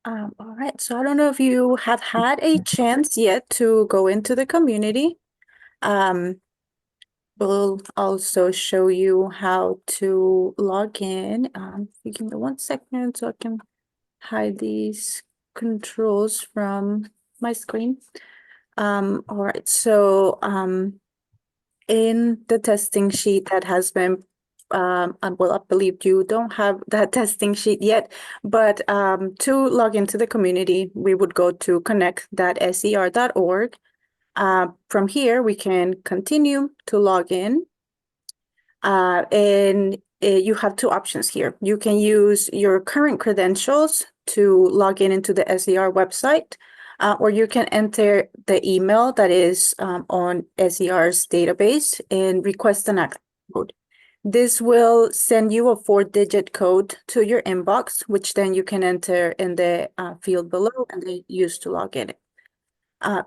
All right, so I don't know if you have had a chance yet to go into the community. Um, we'll also show you how to log in. You give me 1 second so I can hide these controls from my screen. All right, so in the testing sheet that has been well, I believe you don't have that testing sheet yet, but to log into the community, we would go to connect.ser.org. From here, we can continue to log in, and you have two options here. You can use your current credentials to log in into the SER website, or you can enter the email that is on SER's database and request an access code. This will send you a 4-digit code to your inbox, which then you can enter in the field below and they use to log in.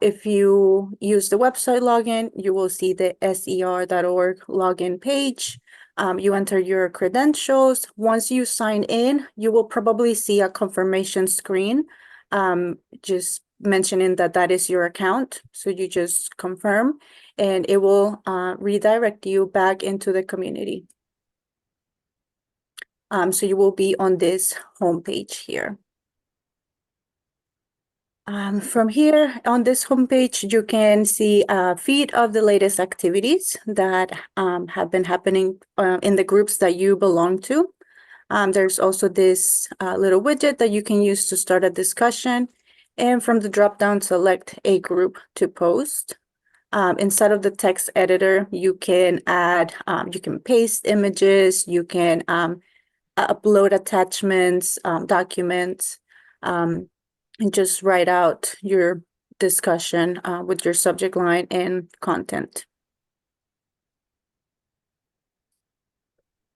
If you use the website login, you will see the ser.org login page. You enter your credentials. Once you sign in, you will probably see a confirmation screen, just mentioning that that is your account. So you just confirm and it will redirect you back into the community. So you will be on this homepage here. From here on this homepage, you can see a feed of the latest activities that have been happening in the groups that you belong to. There's also this little widget that you can use to start a discussion. And from the drop-down, select a group to post. Inside of the text editor, you can add, you can paste images, you can upload attachments, documents, and just write out your discussion with your subject line and content.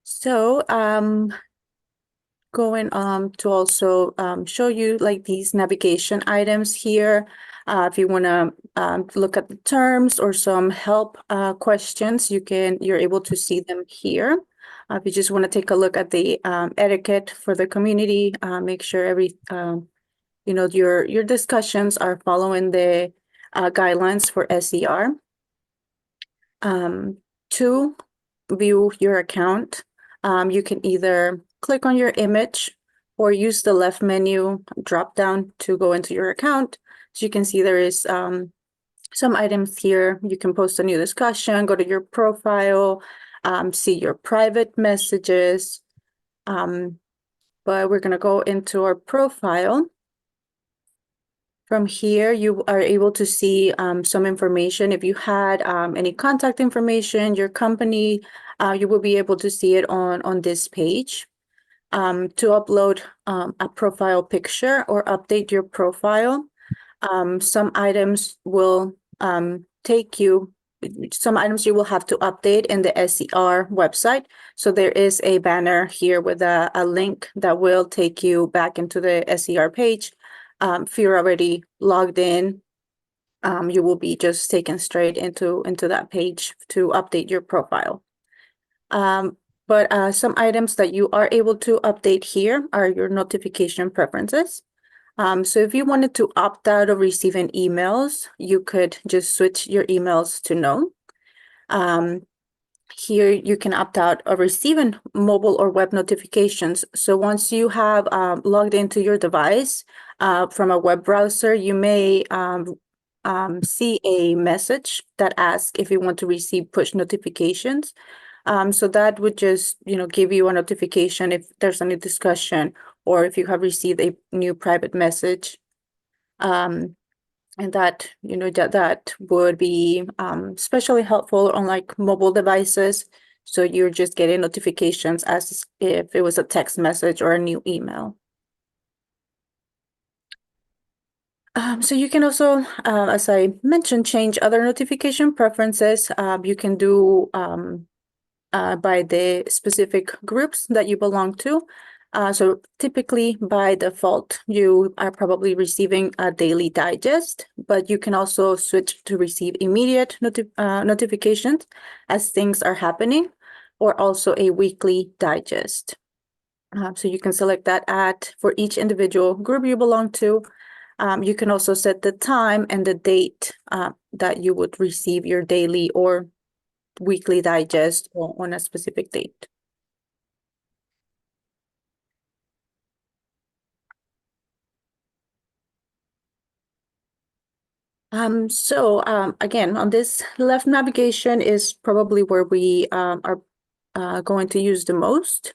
So going to also show you like these navigation items here. If you want to look at the terms or some help questions, you're able to see them here. If you just want to take a look at the etiquette for the community, make sure your discussions are following the guidelines for SER. To view your account, you can either click on your image or use the left menu drop down to go into your account. So you can see there is some items here. You can post a new discussion, go to your profile, see your private messages. But we're going to go into our profile. From here, you are able to see some information. If you had any contact information, your company, you will be able to see it on this page. To upload a profile picture or update your profile, some items will some items you will have to update in the SER website. So there is a banner here with a link that will take you back into the SER page. If you're already logged in, you will be just taken straight into that page to update your profile. But some items that you are able to update here are your notification preferences. So if you wanted to opt out of receiving emails, you could just switch your emails to no. Here you can opt out of receiving mobile or web notifications. So once you have logged into your device from a web browser, you may see a message that asks if you want to receive push notifications. So that would just, give you a notification if there's any discussion or if you have received a new private message. And that, that would be especially helpful on like mobile devices. So you're just getting notifications as if it was a text message or a new email. So you can also, as I mentioned, change other notification preferences. You can do by the specific groups that you belong to. So typically by default, you are probably receiving a daily digest, but you can also switch to receive immediate notifications as things are happening, or also a weekly digest. So you can select that at for each individual group you belong to. You can also set the time and the date that you would receive your daily or weekly digest on a specific date. Again, on this left navigation is probably where we are going to use the most.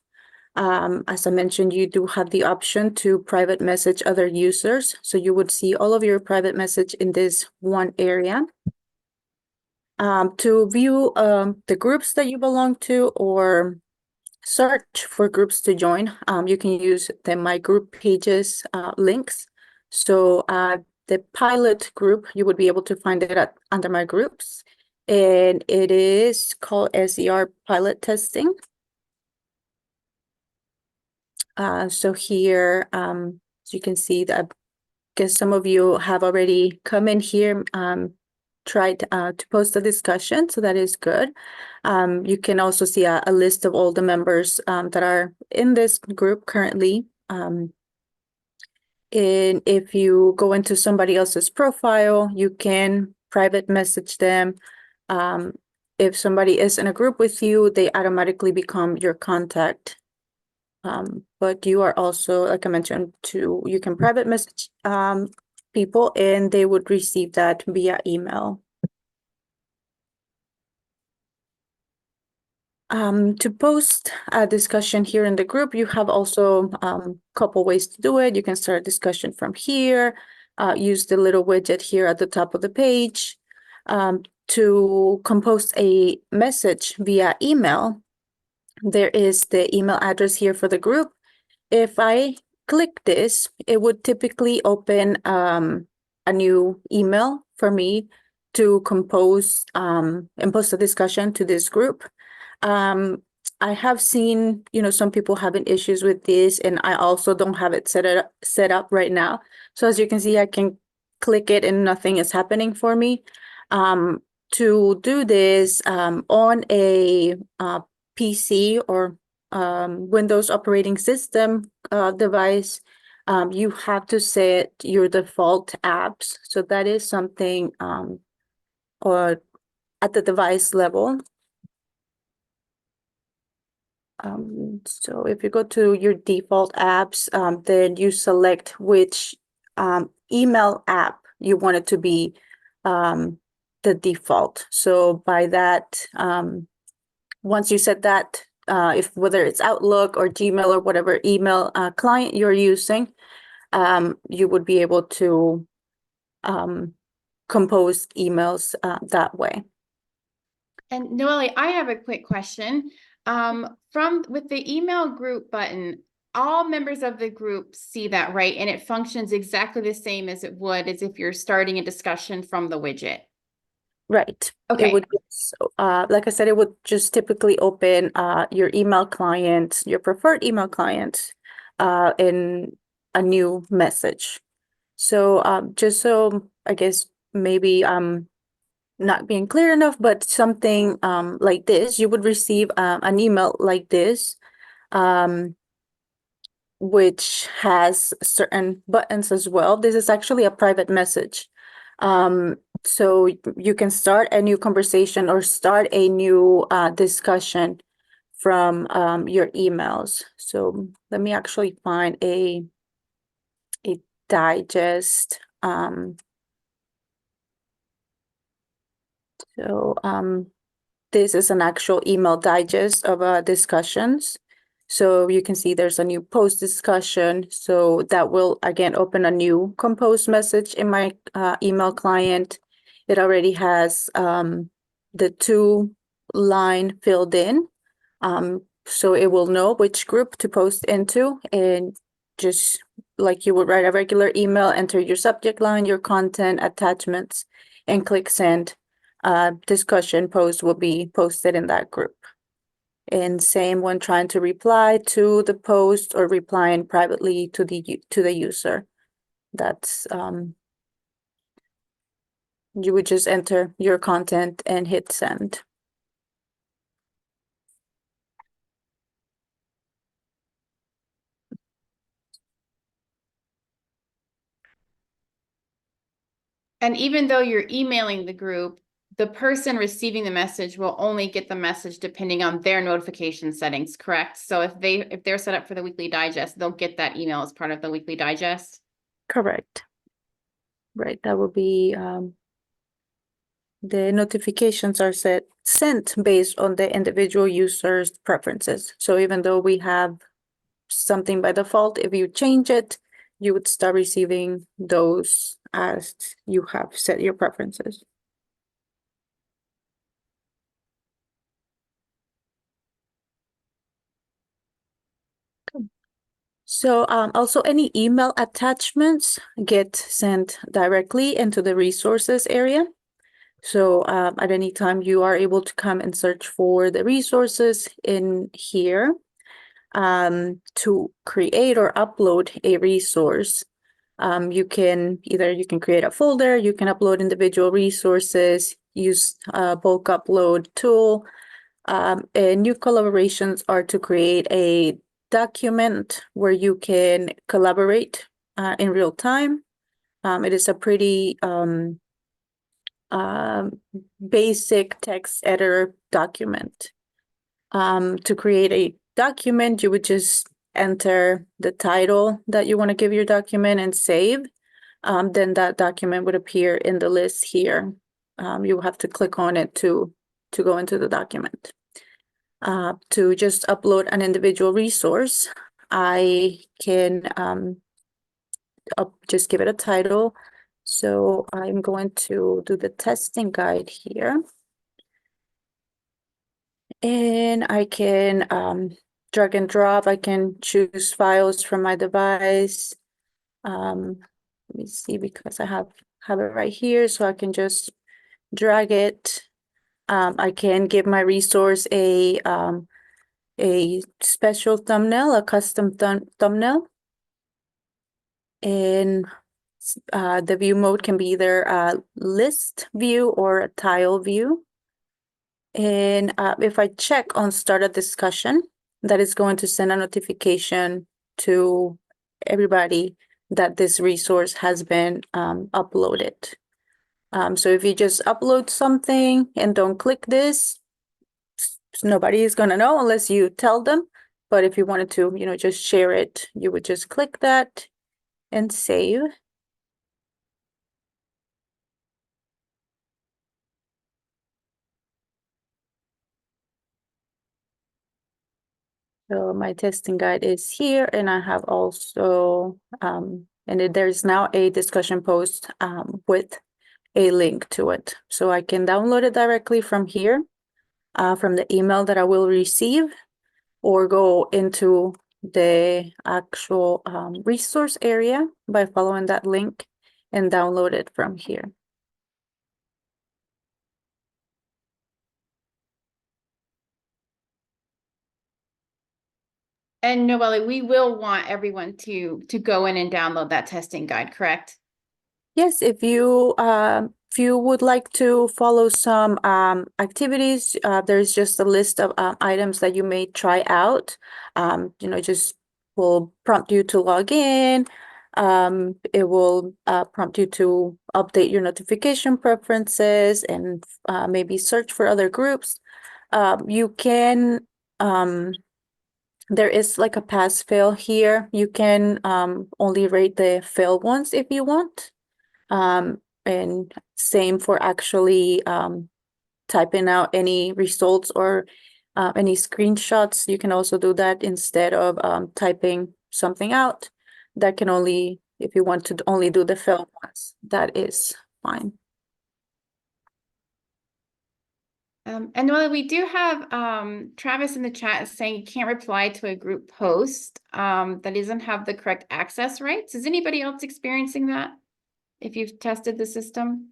As I mentioned, you do have the option to private message other users. So you would see all of your private message in this one area. To view the groups that you belong to or search for groups to join, you can use the My Group Pages links. So the pilot group, you would be able to find it under My Groups. And it is called SER Pilot Testing. So here, as you can see, that I guess some of you have already come in here, tried to post a discussion, so that is good. You can also see a list of all the members that are in this group currently. And if you go into somebody else's profile, you can private message them. If somebody is in a group with you, they automatically become your contact. But you are also, like I mentioned, you can private message people and they would receive that via email. To post a discussion here in the group, you have also a couple ways to do it. You can start a discussion from here, use the little widget here at the top of the page. To compose a message via email, there is the email address here for the group. If I click this, it would typically open a new email for me to compose and post a discussion to this group. I have seen, some people having issues with this, and I also don't have it set up right now. So as you can see, I can click it and nothing is happening for me. To do this on a PC or Windows operating system device, you have to set your default apps. So that is something or at the device level. So if you go to your default apps, then you select which email app you want it to be the default. So by that, once you set that, if whether it's Outlook or Gmail or whatever email client you're using, you would be able to compose emails that way. And Noelle, I have a quick question. With the email group button, all members of the group see that, right? And it functions exactly the same as it would as if you're starting a discussion from the widget. Right. Okay. It would, like I said, it would just typically open your email client, your preferred email client, in a new message. So just so I guess maybe I'm not being clear enough, but something like this, you would receive an email like this, which has certain buttons as well. This is actually a private message. So you can start a new conversation or start a new discussion from your emails. So let me actually find a digest. This is an actual email digest of discussions. So you can see there's a new post discussion. So that will again open a new composed message in my email client. It already has the 2-line filled in. So it will know which group to post into, and just like you would write a regular email, enter your subject line, your content, attachments, and click send. Discussion post will be posted in that group. And same when trying to reply to the post or replying privately to the user. That's you would just enter your content and hit send. And even though you're emailing the group, the person receiving the message will only get the message depending on their notification settings, correct? So if they're set up for the weekly digest, they'll get that email as part of the weekly digest. Correct. Right, that will be the notifications are sent based on the individual user's preferences. So even though we have something by default, if you change it, you would start receiving those as you have set your preferences. So also any email attachments get sent directly into the resources area. So at any time you are able to come and search for the resources in here to create or upload a resource. You can create a folder, you can upload individual resources, use a bulk upload tool. And new collaborations are to create a document where you can collaborate in real time. It is a pretty basic text editor document. To create a document, you would just enter the title that you want to give your document and save. Then that document would appear in the list here. You have to click on it to go into the document. To just upload an individual resource, I can just give it a title. So I'm going to do the testing guide here. And I can drag and drop. I can choose files from my device. Let me see, because I have it right here, so I can just drag it. I can give my resource a special thumbnail, a custom thumbnail. And the view mode can be either a list view or a tile view. And if I check on start a discussion, that is going to send a notification to everybody that this resource has been uploaded. So if you just upload something and don't click this, nobody is going to know unless you tell them. But if you wanted to, just share it, you would just click that and save. So my testing guide is here, and I have also, there's now a discussion post with a link to it. So I can download it directly from here, from the email that I will receive, or go into the actual resource area by following that link and download it from here. And Noelle, we will want everyone to go in and download that testing guide, correct? Yes, if you would like to follow some activities, there's just a list of items that you may try out. Just will prompt you to log in. It will prompt you to update your notification preferences and maybe search for other groups. You can there is like a pass fail here. You can only rate the failed ones if you want. And same for actually typing out any results or any screenshots. You can also do that instead of typing something out. That can only, if you want to only do the failed ones, that is fine. And Noelle, we do have Travis in the chat saying you can't reply to a group post that doesn't have the correct access rights. Is anybody else experiencing that if you've tested the system?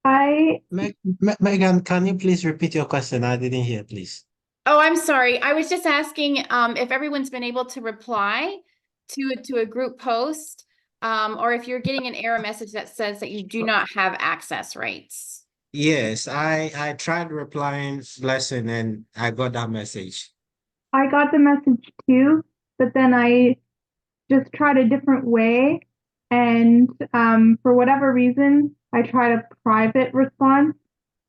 Megan, can you please repeat your question? I didn't hear, please. Oh, I'm sorry. I was just asking if everyone's been able to reply to a group post, or if you're getting an error message that says that you do not have access rights. Yes, I tried replying Blessing and I got that message. I got the message too, but then I just tried a different way. And for whatever reason, I tried a private response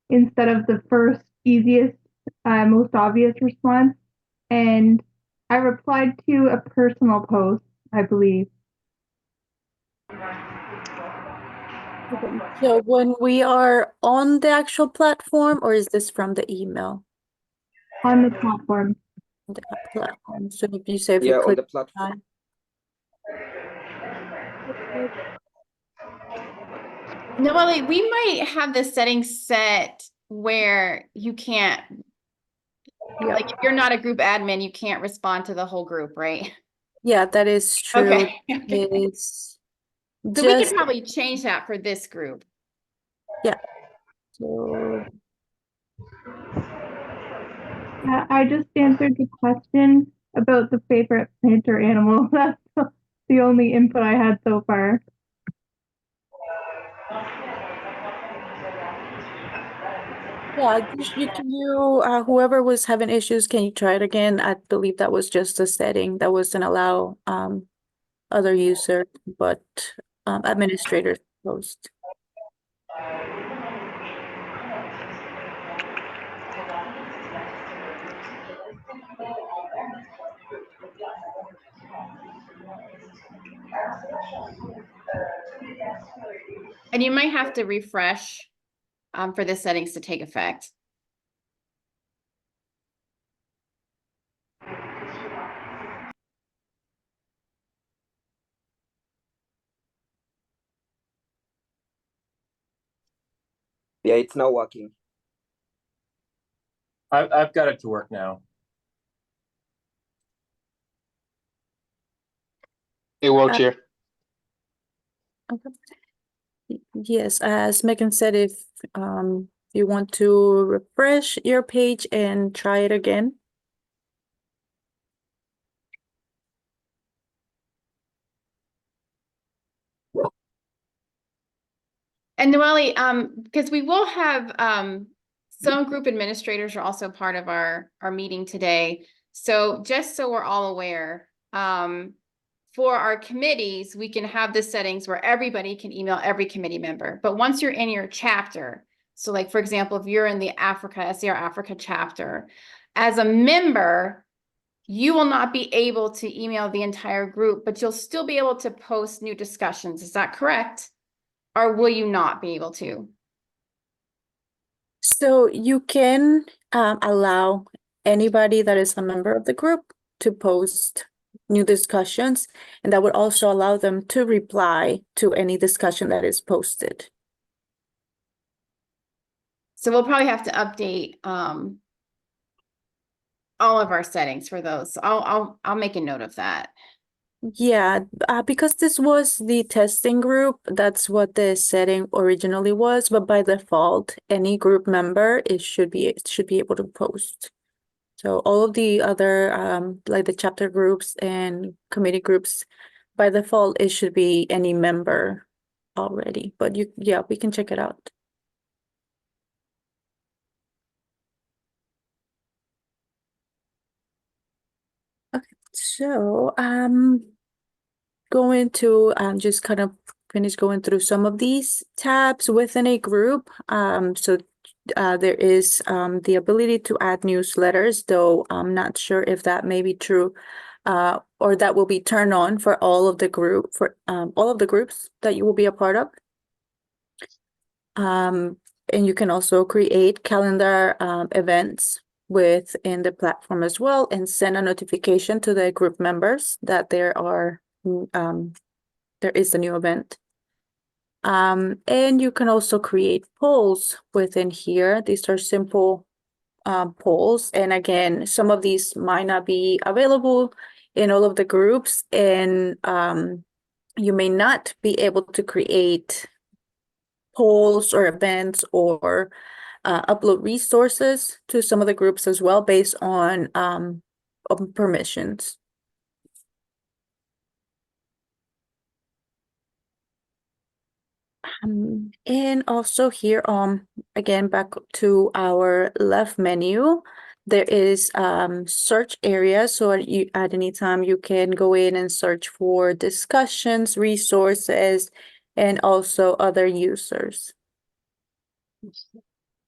instead of the first easiest, most obvious response. And I replied to a personal post, I believe. So when we are on the actual platform, or is this from the email? On the platform. The platform. So if you say if Yeah, you on click the platform. Noelle, we might have the settings set where you can't, Yeah. like if you're not a group admin, you can't respond to the whole group, right? Yeah, that is true. Okay. It's So we just could probably change that for this group. so I just answered the question about the favorite plant or animal. That's the only input I had so far. yeah, whoever was having issues, can you try it again? I believe that was just a setting that wasn't allow other user, but administrators post. And you might have to refresh for the settings to take effect. Yeah, it's now working. I've got it to work now. It works here. Okay. Yes, as Megan said, if you want to refresh your page and try it again. And Noelle, because we will have some group administrators are also part of our meeting today. So just so we're all aware, for our committees, we can have the settings where everybody can email every committee member. But once you're in your chapter, so like, for example, if you're in the SER Africa chapter, as a member, you will not be able to email the entire group, but you'll still be able to post new discussions. Is that correct? Or will you not be able to? So you can allow anybody that is a member of the group to post new discussions, and that would also allow them to reply to any discussion that is posted. So we'll probably have to update all of our settings for those. I'll make a note of that. Yeah, because this was the testing group, that's what the setting originally was, but by default, any group member should be able to post. So all of the other like the chapter groups and committee groups, by default, it should be any member already. But we can check it out. Okay, so going to just kind of finish going through some of these tabs within a group. So there is the ability to add newsletters, though I'm not sure if that may be true or that will be turned on for all of the groups that you will be a part of. And you can also create calendar events within the platform as well and send a notification to the group members that there is a new event. And you can also create polls within here. These are simple polls. And again, some of these might not be available in all of the groups, and you may not be able to create polls or events or upload resources to some of the groups as well based on permissions. And also here, again, back to our left menu, there is search area. So at any time you can go in and search for discussions, resources, and also other users.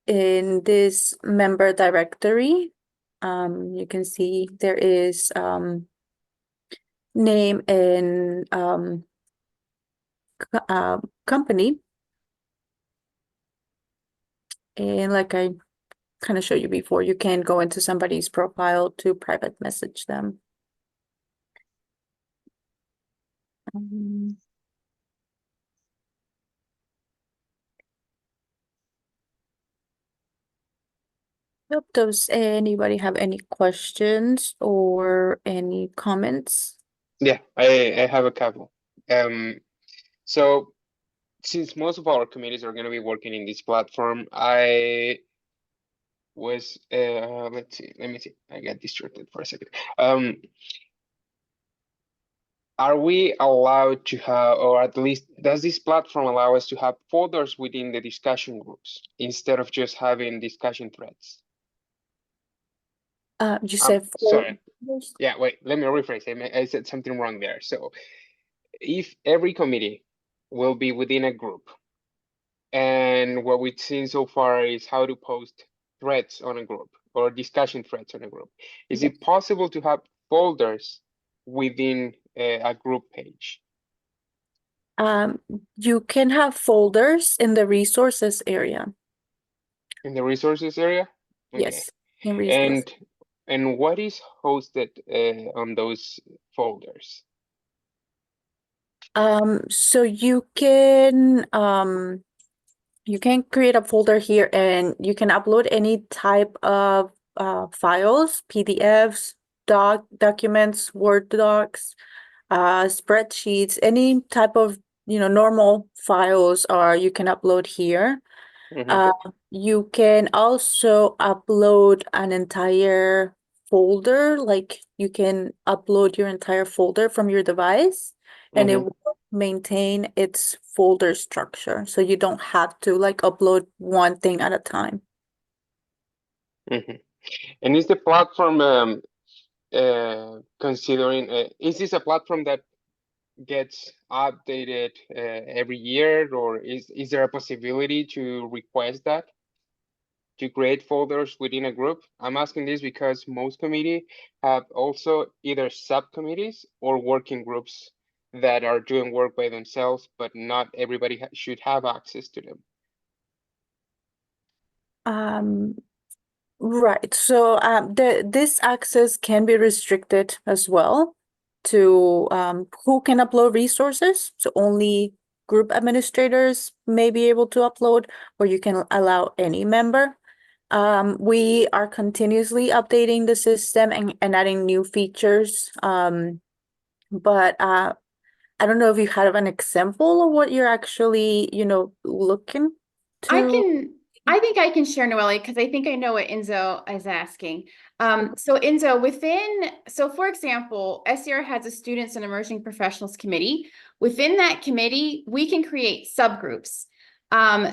In this member directory, you can see there is name and company. And like I kind of showed you before, you can go into somebody's profile to private message them. Yep, does anybody have any questions or any comments? Yeah, I have a couple. So since most of our committees are going to be working in this platform, I was let's see, let me see. I got distracted for a second. Are we allowed to have, or at least does this platform allow us to have folders within the discussion groups instead of just having discussion threads? You said Sorry. folders? Yeah, wait, let me rephrase. I said something wrong there. So if every committee will be within a group, and what we've seen so far is how to post threads on a group or discussion threads on a group, is it possible to have folders within a group page? You can have folders in the resources area. In the resources area? Okay. Yes, in resources. And what is hosted on those folders? So you can create a folder here and you can upload any type of files, PDFs, documents, Word docs, spreadsheets, any type of normal files, or you can upload here. Mhm. You can also upload an entire folder, like you can upload your entire folder from your device and it Mhm. will maintain its folder structure. So you don't have to like upload one thing at a time. Mhm. And is the platform considering, is this a platform that gets updated every year, or is there a possibility to request that, to create folders within a group? I'm asking this because most committee have also either subcommittees or working groups that are doing work by themselves, but not everybody should have access to them. Right. So this access can be restricted as well to who can upload resources. So only group administrators may be able to upload, or you can allow any member. We are continuously updating the system and adding new features. But I don't know if you have an example of what you're actually, looking to. I think I can share, Noelle, because I think I know what Enzo is asking. So Enzo, for example, SER has a Students and Emerging Professionals Committee. Within that committee, we can create subgroups.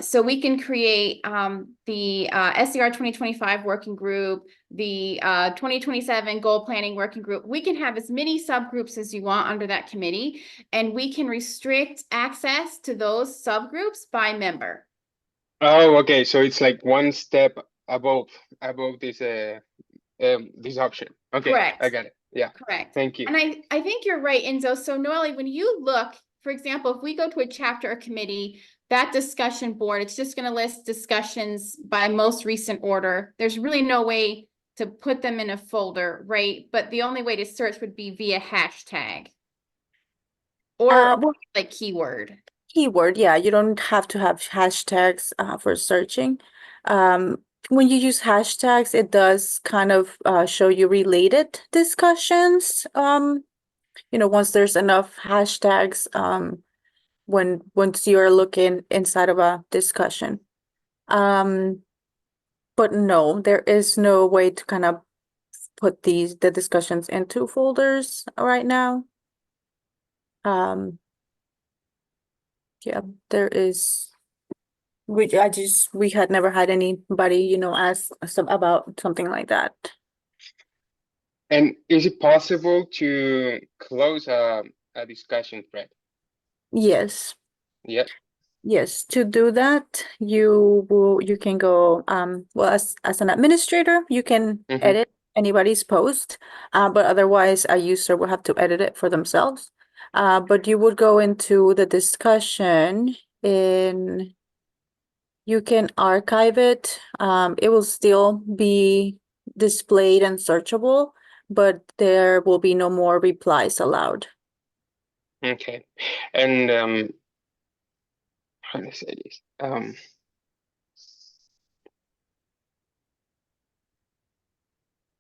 So we can create the SER 2025 working group, the 2027 goal planning working group. We can have as many subgroups as you want under that committee, and we can restrict access to those subgroups by member. Oh, okay. So it's like one step above this option. Okay, Correct. I got it. Yeah. Correct. Thank you. And I think you're right, Enzo. So Noelle, when you look, for example, if we go to a chapter or committee, that discussion board, it's just going to list discussions by most recent order. There's really no way to put them in a folder, right? But the only way to search would be via hashtag or Well, like keyword. Keyword, yeah, you don't have to have hashtags for searching. When you use hashtags, it does kind of show you related discussions. Once there's enough hashtags, once you're looking inside of a discussion. But no, there is no way to kind of put the discussions into folders right now. Yeah, there is we had never had anybody, you know, ask us about something like that. And is it possible to close a discussion thread? Yes. Yep. Yes, to do that, you can go well, as an administrator, you can Mhm. edit anybody's post, but otherwise a user will have to edit it for themselves. But you would go into the discussion and you can archive it. It will still be displayed and searchable, but there will be no more replies allowed. Okay. And how do I say this?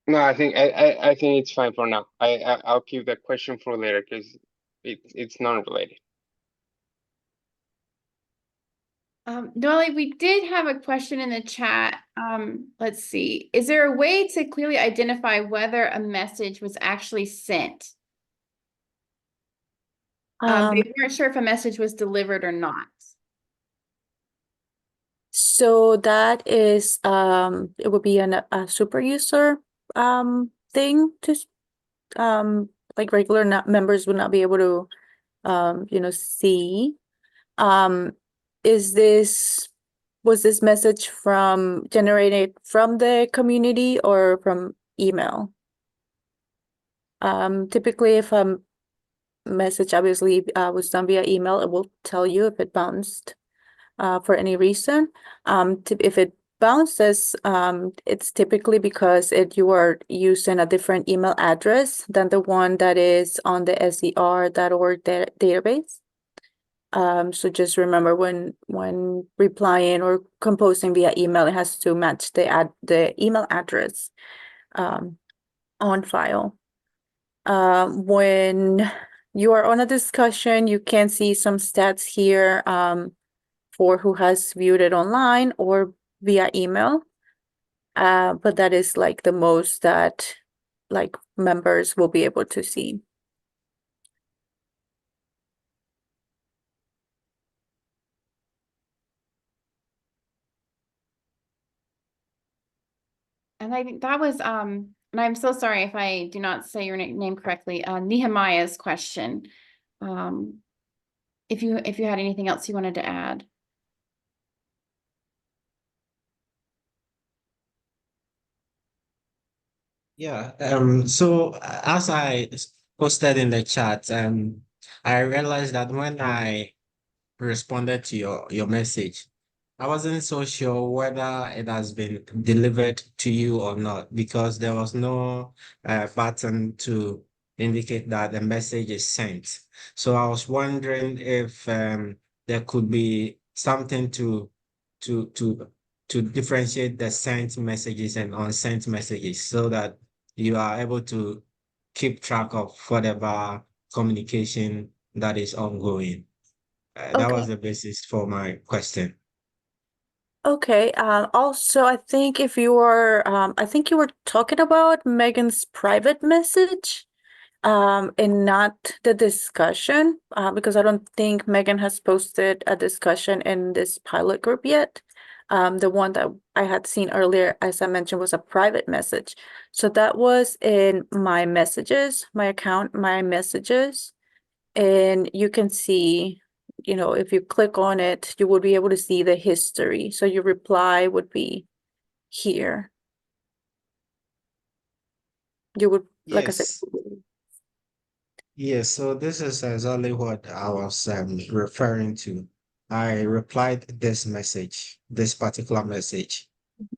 No, I think I think it's fine for now. I'll keep that question for later because it's non-related. Noelle, we did have a question in the chat. Let's see. Is there a way to clearly identify whether a message was actually sent? They weren't sure if a message was delivered or not. So that is it would be a super user thing to like regular members would not be able to you know, see. Was this message generated from the community or from email? Typically if a message obviously was done via email, it will tell you if it bounced for any reason. If it bounces, it's typically because you are using a different email address than the one that is on the SER.org database. So just remember when replying or composing via email, it has to match the email address on file. When you are on a discussion, you can see some stats here for who has viewed it online or via email. But that is like the most that like members will be able to see. And I think that was, and I'm so sorry if I do not say your name correctly, Nehemiah's question. If you had anything else you wanted to add. Yeah, so as I posted in the chat, I realized that when I responded to your message, I wasn't so sure whether it has been delivered to you or not because there was no button to indicate that the message is sent. So I was wondering if there could be something to to to differentiate the sent messages and unsent messages so that you are able to keep track of whatever communication that is ongoing. That Okay. was the basis for my question. Okay. Also, I think I think you were talking about Megan's private message, and not the discussion, because I don't think Megan has posted a discussion in this pilot group yet. The one that I had seen earlier, as I mentioned, was a private message. So that was in my messages, my account, my messages, and you can see, you know, if you click on it, you would be able to see the history. So your reply would be here. You would, like I said. Yes. Yes, so this is exactly what I was referring to. I replied this particular message.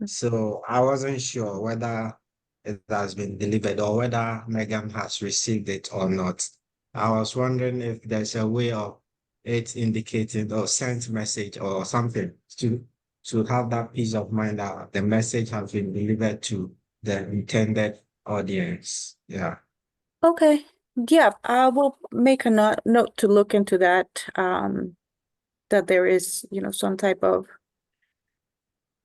So I wasn't sure whether it has been delivered or whether Megan has received it or not. I was wondering if there's a way of it indicating or sent message or something to have that peace of mind that the message has been delivered to the intended audience. Yeah. Okay, yeah, I will make a note to look into that, that there is, you know, some type of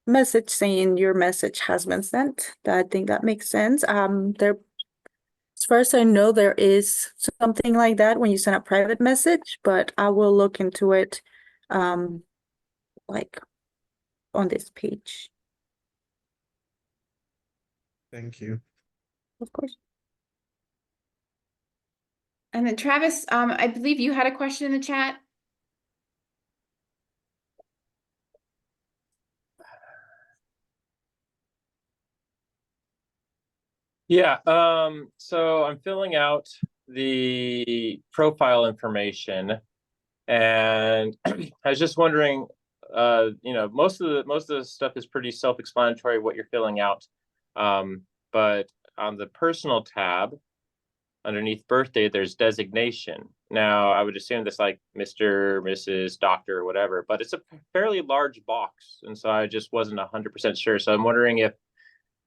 message saying your message has been sent. I think that makes sense. As far as I know, there is something like that when you send a private message, but I will look into it, like on this page. Thank you. Of course. And then Travis, I believe you had a question in the chat. Yeah, so I'm filling out the profile information, and I was just wondering, most of the stuff is pretty self-explanatory what you're filling out. But on the personal tab, underneath birthday, there's designation. Now, I would assume that's like Mr., Mrs., Doctor, or whatever, but it's a fairly large box, and so I just wasn't 100% sure. So I'm wondering if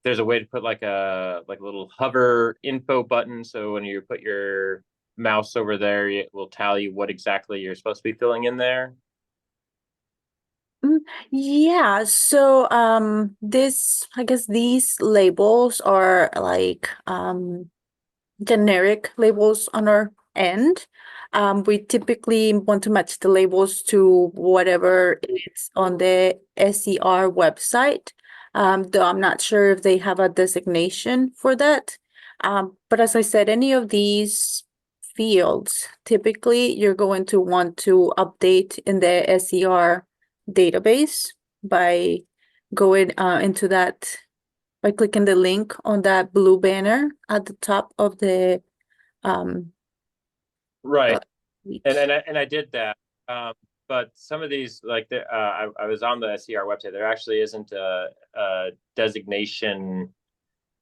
there's a way to put like a little hover info button, so when you put your mouse over there, it will tell you what exactly you're supposed to be filling in there. Yeah, so I guess these labels are like generic labels on our end. We typically want to match the labels to whatever is on the SER website. Though I'm not sure if they have a designation for that. But as I said, any of these fields, typically you're going to want to update in the SER database by going into that, by clicking the link on that blue banner at the top of the Right. sheet. And I did that. But some of these, like I was on the SER website, there actually isn't a designation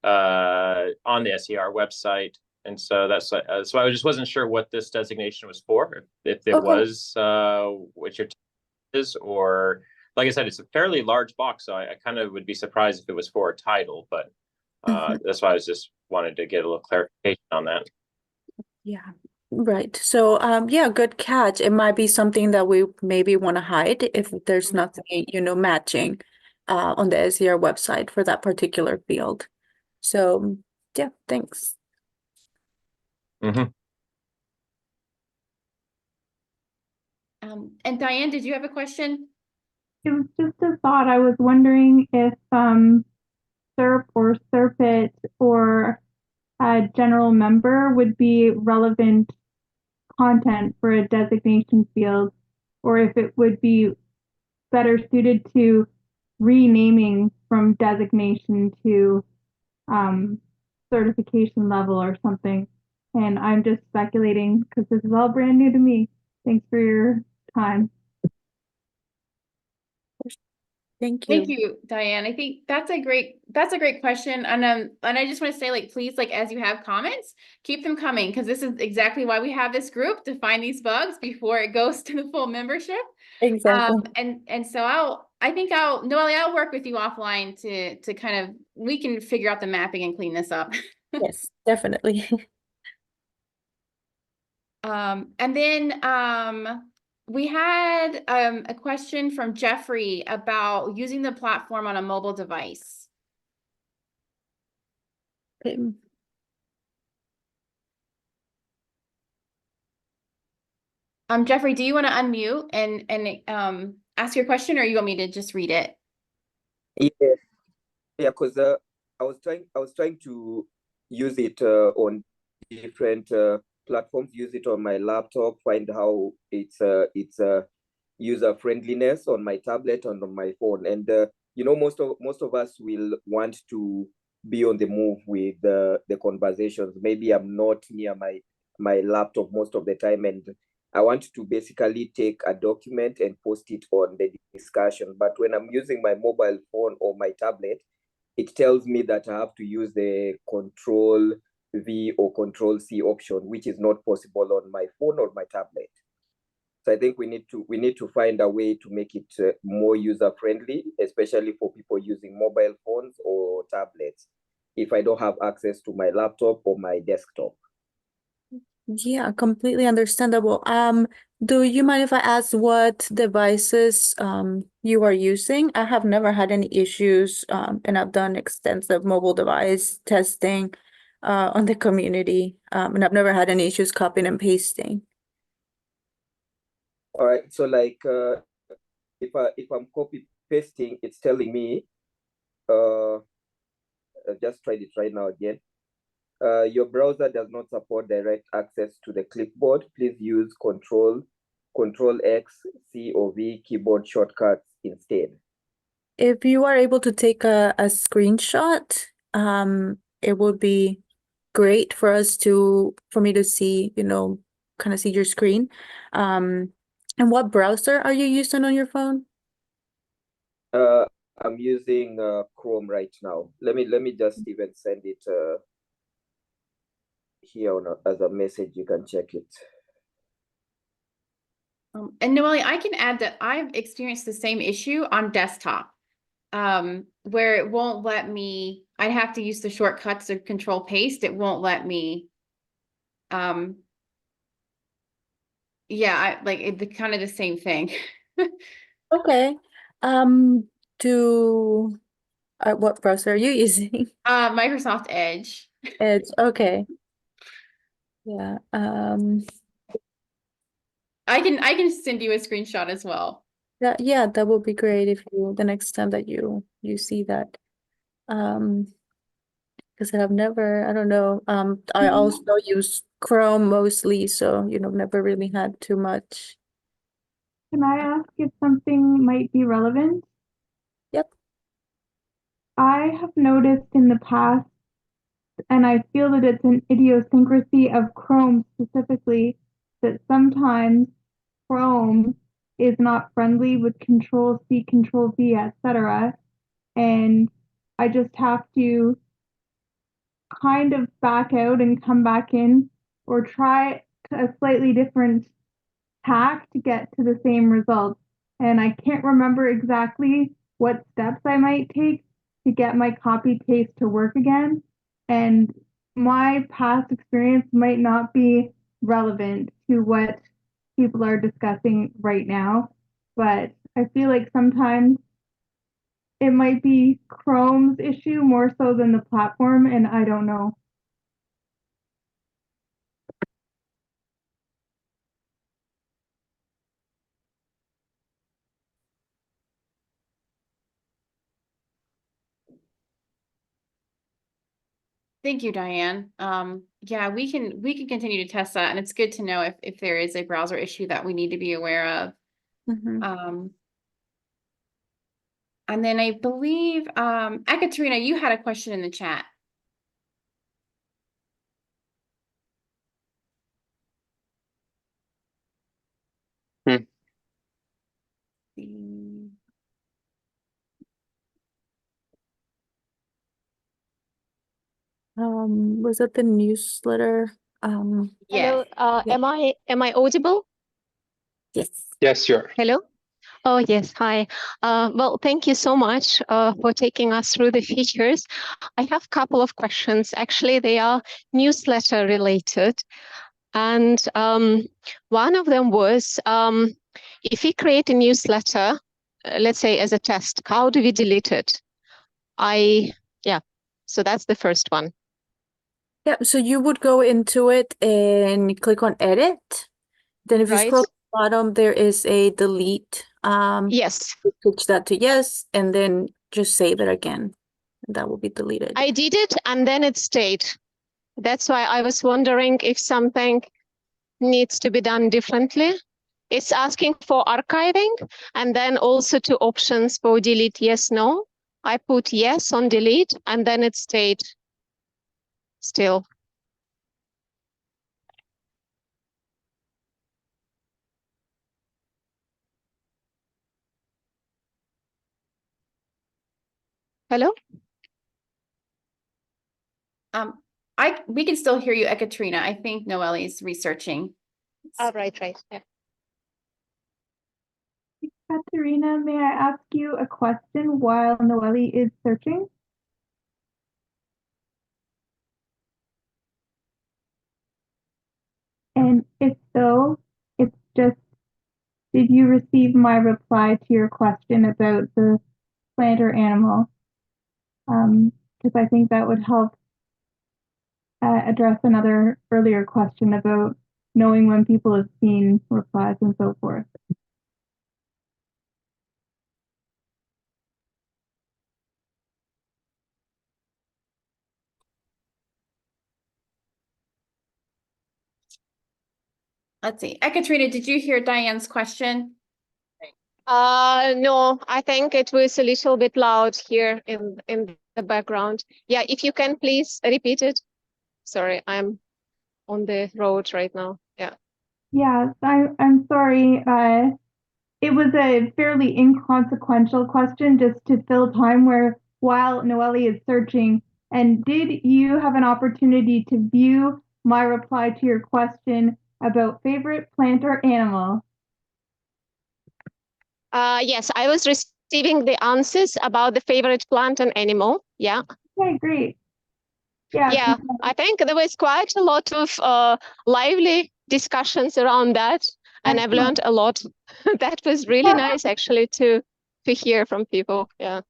on the SER website. And so that's so I just wasn't sure what this designation was for, if it Okay. was what your is, or like I said, it's a fairly large box, so I kind of would be surprised if it was for a title, but that's why I was just wanted to get a little clarification on that. Yeah, right. So yeah, good catch. It might be something that we maybe want to hide if there's nothing, matching on the SER website for that particular field. So yeah, thanks. Mm-hmm. And Diane, did you have a question? It was just a thought. I was wondering if SERP or SERPIT or a general member would be relevant content for a designation field, or if it would be better suited to renaming from designation to certification level or something. And I'm just speculating because this is all brand new to me. Thanks for your time. Thank you. Thank you, Diane. I think that's a great question. And I just want to say, like, please, like, as you have comments, keep them coming, because this is exactly why we have this group, to find these bugs before it goes to the full membership. Exactly. And so Noelle, I'll work with you offline to kind of, we can figure out the mapping and clean this up. Yes, definitely. And then we had a question from Jeffrey about using the platform on a mobile device. Okay. Jeffrey, do you want to unmute and ask your question, or you want me to just read it? Yeah, because I was trying to use it on different platforms, use it on my laptop, find how it's user friendliness on my tablet and on my phone. And most of us will want to be on the move with the conversations. Maybe I'm not near my laptop most of the time, and I want to basically take a document and post it on the discussion. But when I'm using my mobile phone or my tablet, it tells me that I have to use the Control V or Control C option, which is not possible on my phone or my tablet. So I think we need to find a way to make it more user friendly, especially for people using mobile phones or tablets, if I don't have access to my laptop or my desktop. Yeah, completely understandable. Do you mind if I ask what devices you are using? I have never had any issues, and I've done extensive mobile device testing on the community, and I've never had any issues copying and pasting. All right, so like if I'm copy pasting, it's telling me, I just tried it right now again. Your browser does not support direct access to the clipboard. Please use Control X, C or V keyboard shortcuts instead. If you are able to take a screenshot, it would be great for me to see, kind of see your screen. And what browser are you using on your phone? I'm using Chrome right now. Let me just even send it here as a message. You can check it. And Noelle, I can add that I've experienced the same issue on desktop, where it won't let me, I'd have to use the shortcuts of Control Paste. It won't let me, yeah, kind of the same thing. Okay. What browser are you using? Microsoft Edge. Edge. Okay. Yeah. I can send you a screenshot as well. That would be great if the next time that you see that. Because I don't know. I also use Chrome mostly, so never really had too much. Can I ask if something might be relevant? Yep. I have noticed in the past, and I feel that it's an idiosyncrasy of Chrome specifically, that sometimes Chrome is not friendly with Control C, Control V, etc. And I just have to kind of back out and come back in, or try a slightly different tack to get to the same result. And I can't remember exactly what steps I might take to get my copy paste to work again. And my past experience might not be relevant to what people are discussing right now, but I feel like sometimes it might be Chrome's issue more so than the platform, and I don't know. Thank you, Diane. Yeah, we can continue to test that, and it's good to know if there is a browser issue that we need to be aware of. Mhm. And then I believe, Ekaterina, you had a question in the chat. Was it the newsletter? Yes. Hello, Yeah. am I audible? Yes. Yes, sure. Hello? Oh, yes. Hi. Well, thank you so much for taking us through the features. I have a couple of questions. Actually, they are newsletter related. And one of them was, if we create a newsletter, let's say as a test, how do we delete it? So that's the first one. Yeah, so you would go into it and click on edit. Then if you Right. scroll to the bottom, there is a delete. Yes. Switch that to yes, and then just save it again. That will be deleted. I did it and then it stayed. That's why I was wondering if something needs to be done differently. It's asking for archiving and then also two options for delete yes, no. I put yes on delete and then it stayed still. Hello? We can still hear you, Ekaterina. I think Noelle is researching. Oh, right. Yeah. Katerina, may I ask you a question while Noelle is searching? And if so, it's just, did you receive my reply to your question about the plant or animal? Because I think that would help address another earlier question about knowing when people have seen replies and so forth. Let's see. Ekaterina, did you hear Diane's question? No, I think it was a little bit loud here in the background. Yeah, if you can please repeat it. Sorry, I'm on the road right now. Yeah. Yes, I'm sorry. It was a fairly inconsequential question just to fill time while Noelle is searching. And did you have an opportunity to view my reply to your question about favorite plant or animal? Yes, I was receiving the answers about the favorite plant and animal. Yeah. Okay, great. Yeah, Yeah, I think there was quite a lot of lively discussions around that, and I've learned a lot. That was really nice actually to hear from people. Yeah.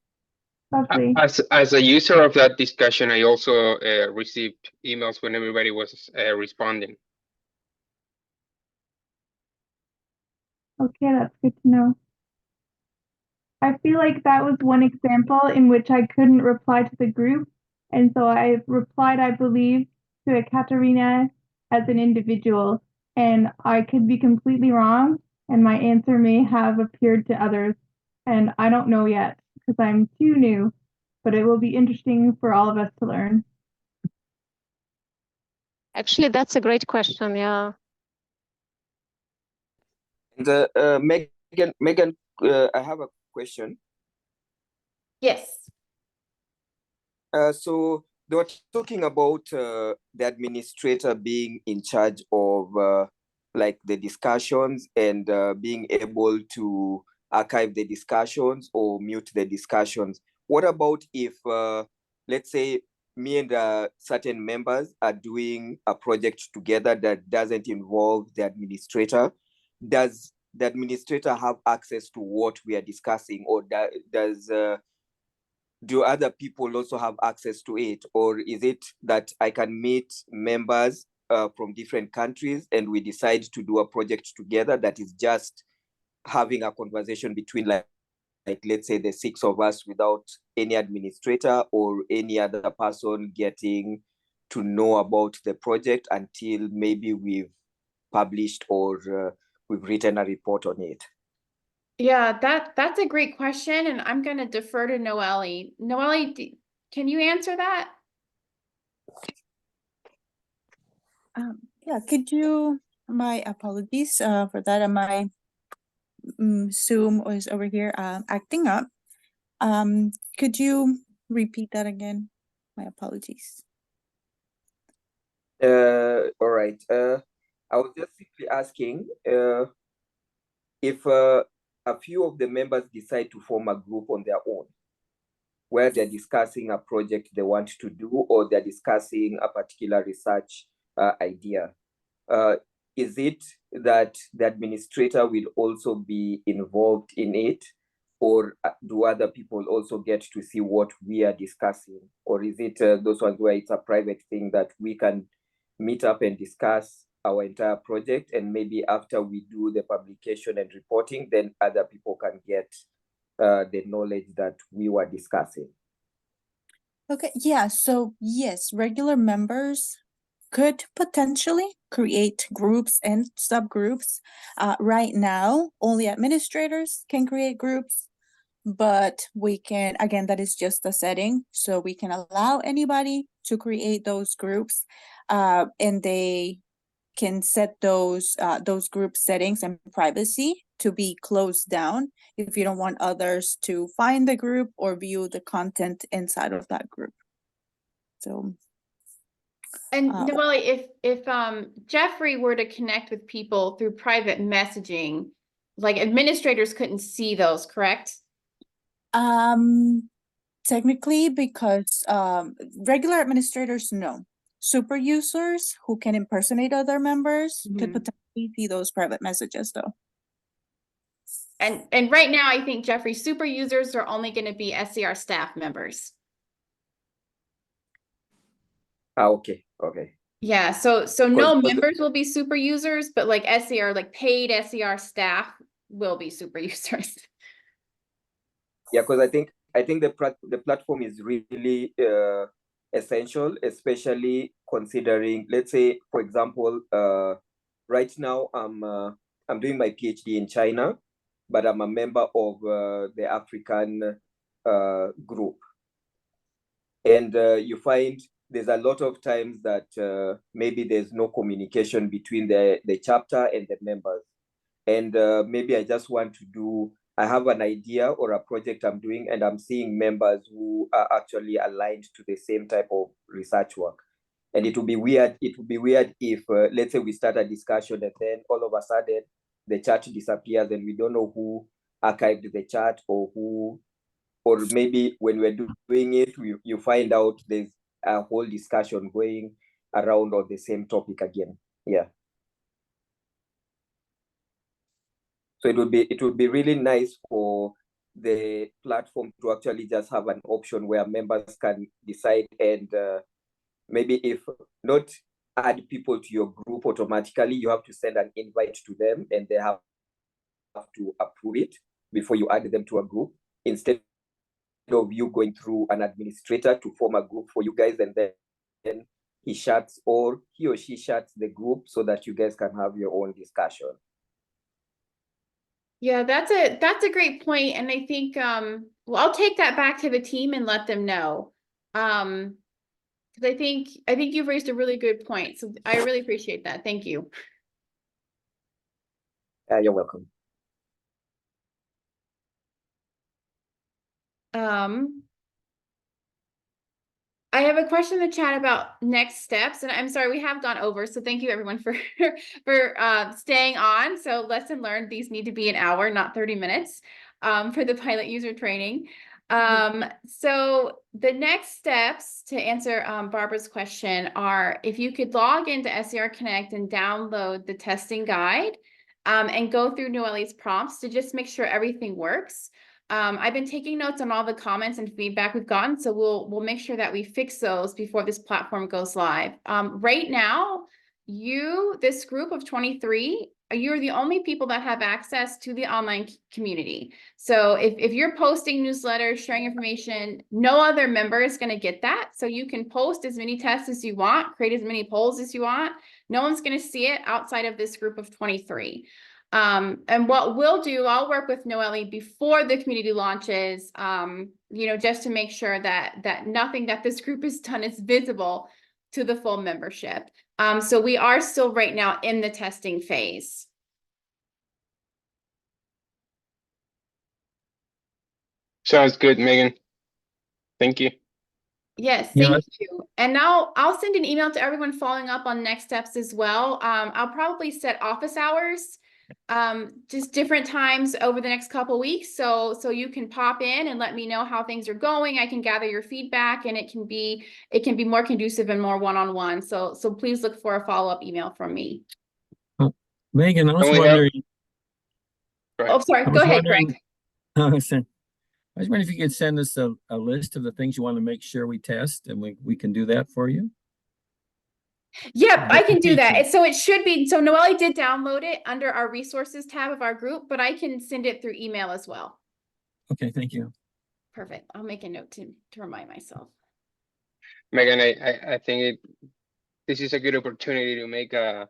lovely. As a user of that discussion, I also received emails when everybody was responding. Okay, that's good to know. I feel like that was one example in which I couldn't reply to the group. And so I replied, I believe, to Ekaterina as an individual. And I could be completely wrong, and my answer may have appeared to others. And I don't know yet because I'm too new, but it will be interesting for all of us to learn. Actually, that's a great question. Yeah. And Megan, I have a question. Yes. So they were talking about the administrator being in charge of like the discussions and being able to archive the discussions or mute the discussions. What about if, let's say, me and certain members are doing a project together that doesn't involve the administrator? Does the administrator have access to what we are discussing, or do other people also have access to it? Or is it that I can meet members from different countries and we decide to do a project together that is just having a conversation between like let's say the 6 of us without any administrator or any other person getting to know about the project until maybe we've published or we've written a report on it? Yeah, that's a great question, and I'm going to defer to Noelle. Noelle, can you answer that? Yeah, could you, my apologies for that. My Zoom was over here acting up. Could you repeat that again? My apologies. All right. I was just simply asking if a few of the members decide to form a group on their own, where they're discussing a project they want to do, or they're discussing a particular research idea. Is it that the administrator will also be involved in it, or do other people also get to see what we are discussing? Or is it those ones where it's a private thing that we can meet up and discuss our entire project, and maybe after we do the publication and reporting, then other people can get the knowledge that we were discussing? Okay, yeah, so yes, regular members could potentially create groups and subgroups. Right now, only administrators can create groups, but we can, again, that is just a setting, so we can allow anybody to create those groups, and they can set those group settings and privacy to be closed down if you don't want others to find the group or view the content inside of that group. So And Noelle, if Jeffrey were to connect with people through private messaging, like administrators couldn't see those, correct? technically, because regular administrators, no. Super users who can impersonate other members could Mhm. potentially see those private messages though. And right now, I think Jeffrey, super users are only going to be SCR staff members. Okay. Yeah, so no Because- members will be super users, but like SCR, like paid SCR staff will be super users. Yeah, because I think the platform is really essential, especially considering, let's say, for example, right now I'm doing my PhD in China, but I'm a member of the African group. And you find there's a lot of times that maybe there's no communication between the chapter and the members. And maybe I just want to I have an idea or a project I'm doing, and I'm seeing members who are actually aligned to the same type of research work. And it would be weird. It would be weird if, let's say, we start a discussion and then all of a sudden the chat disappears and we don't know who archived the chat or who, or maybe when we're doing it, you find out there's a whole discussion going around on the same topic again. Yeah. So it would be really nice for the platform to actually just have an option where members can decide and maybe if not add people to your group automatically, you have to send an invite to them and they have to approve it before you add them to a group, instead of you going through an administrator to form a group for you guys, and then he or she shuts the group so that you guys can have your own discussion. Yeah, that's a great point. And I think well, I'll take that back to the team and let them know. Because I think you've raised a really good point. So I really appreciate that. Thank you. You're welcome. I have a question in the chat about next steps, and I'm sorry we have gone over, so thank you everyone for staying on. So lesson learned, these need to be an hour, not 30 minutes for the pilot user training. So the next steps to answer Barbara's question are, if you could log into SCR Connect and download the testing guide and go through Noelle's prompts to just make sure everything works. I've been taking notes on all the comments and feedback we've gotten, so we'll make sure that we fix those before this platform goes live. Right now, this group of 23, you're the only people that have access to the online community. So if you're posting newsletters, sharing information, no other member is going to get that. So you can post as many tests as you want, create as many polls as you want. No one's going to see it outside of this group of 23. And what we'll do, I'll work with Noelle before the community launches, just to make sure that nothing that this group has done is visible to the full membership. So we are still right now in the testing phase. Sounds good, Megan. Thank you. Yes, thank you. And now I'll send an email to everyone following up on next steps as well. I'll probably set office hours, just different times over the next couple weeks. So you can pop in and let me know how things are going. I can gather your feedback, and it can be more conducive and more one-on-one. So please look for a follow-up email from me. Megan, I was Only wondering. Oh, sorry. Go ahead, Greg. I was wondering if you could send us a list of the things you want to make sure we test, and we can do that for you. Yep, I can do that. So it should be, so Noelle did download it under our resources tab of our group, but I can send it through email as well. Okay, thank you. Perfect. I'll make a note to remind myself. Megan, I think this is a good opportunity to make a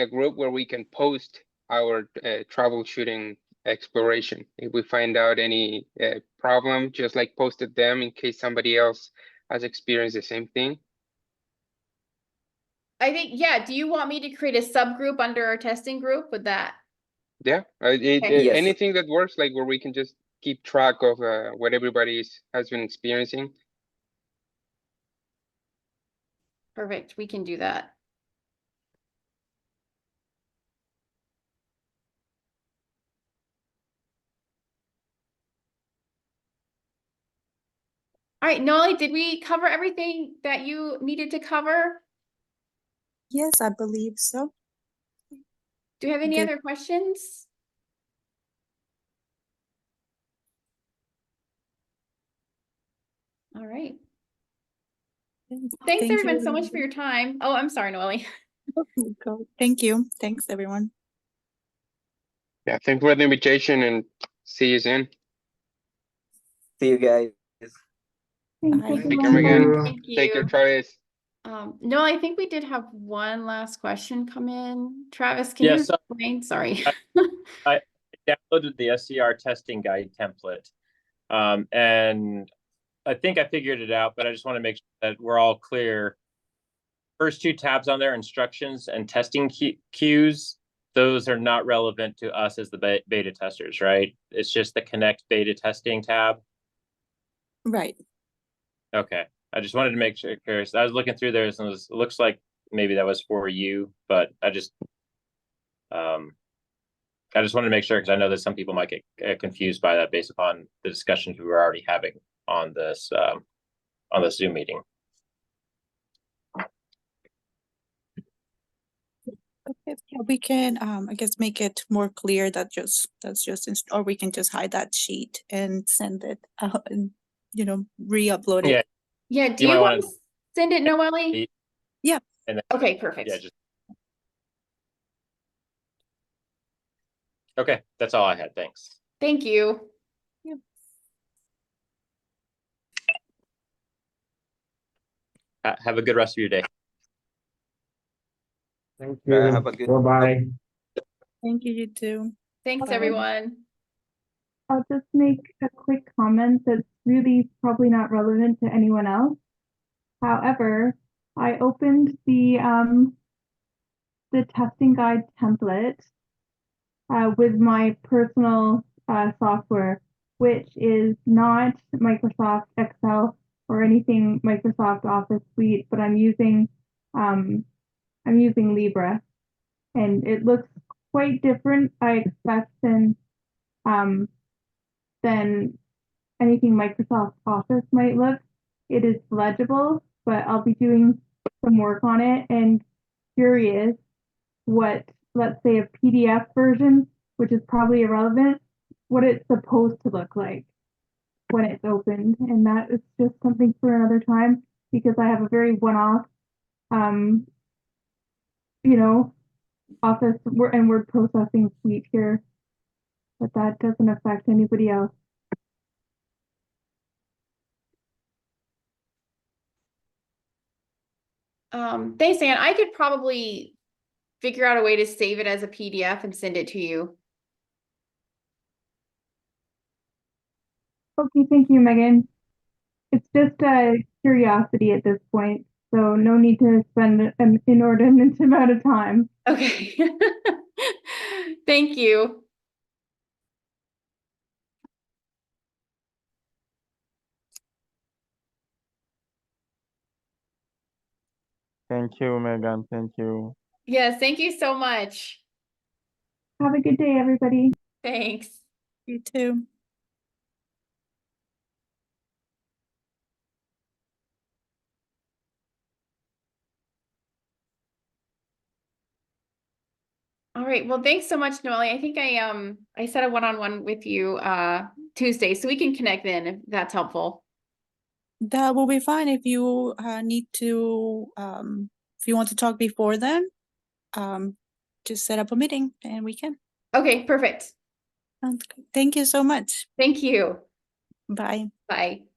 group where we can post our troubleshooting exploration. If we find out any problem, just like posted them in case somebody else has experienced the same thing. I think, yeah. Do you want me to create a subgroup under our testing group with that? Yeah, Yes. anything that works, like where we can just keep track of what everybody has been experiencing. Perfect. We can do that. All right, Noelle, did we cover everything that you needed to cover? Yes, I believe so. Do you have any Good. other questions? All right. Thanks everyone so much for your time. Oh, I'm sorry, Noelle. Thank you. Thanks, everyone. Yeah, thanks for the invitation and see you soon. See you guys. Thank Bye. you, Take care, Megan. Thank you. Take care, Travis. No, I think we did have one last question come in. Travis, can you Yes, explain? Sorry. I downloaded the SCR testing guide template. And I think I figured it out, but I just want to make sure that we're all clear. First two tabs on there, instructions and testing cues, those are not relevant to us as the beta testers, right? It's just the Connect beta testing tab. Right. Okay. I just wanted to make sure, curious. I was looking through there and it looks like maybe that was for you, but I just wanted to make sure because I know that some people might get confused by that based upon the discussions we were already having on this Zoom meeting. Okay, yeah, we can, I guess, make it more clear that or we can just hide that sheet and send it out and, re-upload it. Yeah. Yeah, do You might you wanna- want to send it, Noelle? Yeah. And then, Okay, perfect. yeah, just okay. That's all I had. Thanks. Thank you. Have a good rest of your day. Thank Have a good- Bye-bye. Thank you, you too. Thanks, Bye. everyone. I'll just make a quick comment that's really probably not relevant to anyone else. However, I opened the testing guide template with my personal software, which is not Microsoft Excel or anything Microsoft Office Suite, but I'm using Libra, and it looks quite different, I expect, than anything Microsoft Office might look. It is legible, but I'll be doing some work on it and curious what, let's say, a PDF version, which is probably irrelevant, what it's supposed to look like when it's opened. And that is just something for another time because I have a very one-off, Office and word processing suite here, but that doesn't affect anybody else. Thanks, Anne. I could probably figure out a way to save it as a PDF and send it to you. Okay, thank you, Megan. It's just a curiosity at this point, so no need to spend an inordinate amount of time. Okay. Thank you. Thank you, Megan. Thank you. Yes, thank you so much. Have a good day, everybody. Thanks. You too. All right. Well, thanks so much, Noelle. I think I set a one-on-one with you Tuesday, so we can connect then if that's helpful. That will be fine if you need to, if you want to talk before then, just set up a meeting and we can. Okay, perfect. Sounds good. Thank you so much. Thank you. Bye. Bye.